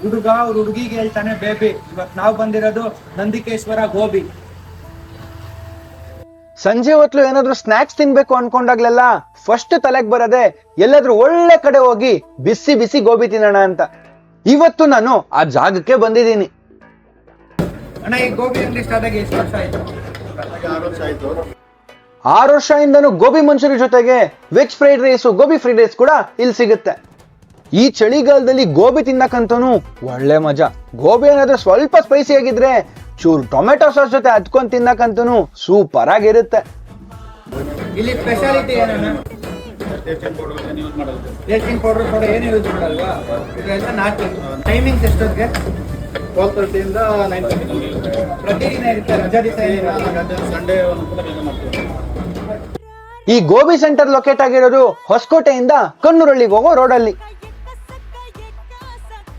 ಹುಡುಗ ಅವ್ರ ಹುಡುಗಿಗೆ ಹೇಳ್ತಾನೆ ಬೇಬಿ. ಇವತ್ ನಾವು ಬಂದಿರೋದು ನಂದಿಕೇಶ್ವರ ಗೋಬಿ. ಸಂಜೆ ಹೊತ್ತು ಏನಾದ್ರು ಸ್ನಾಕ್ಸ್ ತಿನ್ಬೇಕು ಅನ್ಕೊಂಡಾಗ್ಲೆಲ್ಲ ಫಸ್ಟ್ ತಲೆಗ್ ಬರದೆ ಎಲ್ಲಾದ್ರೂ ಒಳ್ಳೆ ಕಡೆ ಹೋಗಿ ಬಿಸಿ ಬಿಸಿ ಗೋಬಿ ತಿನ್ನೋಣ ಅಂತ. ಇವತ್ತು ನಾನು ಆ ಜಾಗಕ್ಕೆ ಬಂದಿದ್ದೀನಿ. ಅಣ್ಣ, ಈ ಗೋಬಿ ಅಂಗಡಿ ಸ್ಟಾರ್ಟ್ ಆಗಿ ಎಷ್ಟು ವರ್ಷ ಆಯ್ತು? 6 ವರ್ಷದಿಂದನೂ ಗೋಬಿ ಮಂಚೂರಿ ಜೊತೆಗೆ veg fried rice, gobi fried rice ಕೂಡ ಇಲ್ಲಿ ಸಿಗುತ್ತೆ. ಈ ಚಳಿಗಾಲದಲ್ಲಿ ಗೋಬಿ ತಿನ್ನಕಂತೂ ಒಳ್ಳೆ ಮಜಾ. ಗೋಬಿ ಏನಾದ್ರೂ ಸ್ವಲ್ಪ ಸ್ಪೈಸಿ ಆಗಿದ್ರೆ ಚೂರು ಟೊಮೆಟೊ ಸಾಸ್ ಜೊತೆ ಹತ್ಕೊಂಡ್ ತಿನ್ನಕಂತೂ ಸೂಪರ್ ಆಗಿರುತ್ತೆ. ಇಲ್ಲಿ ಸ್ಪೆಷಾಲಿಟಿ ಏನಣ್ಣ? ಟೇಸ್ಟಿಂಗ್ ಪೌಡರ್ ಕೂಡ ಏನು ಯೂಸ್ ಮಾಡಲ್ವಾ? ಇದೆಲ್ಲ ನಾಟಿ. ಟೈಮಿಂಗ್ಸ್ ಎಷ್ಟೊತ್ತಿಗೆ? 12:30 ಇಂದ 9:30. ಪ್ರತಿದಿನ ಇರುತ್ತೆ, ರಜಾ ದಿವಸ ಸಂಡೇ ಒಂದು ಮಾಡ್ತೀವಿ. ಈ ಗೋಬಿ ಸೆಂಟರ್ ಲೊಕೇಟ್ ಆಗಿರೋದು ಹೊಸಕೋಟೆಯಿಂದ ಕಣ್ಣೂರಳ್ಳಿಗೆ ಹೋಗೋ ರೋಡಲ್ಲಿ.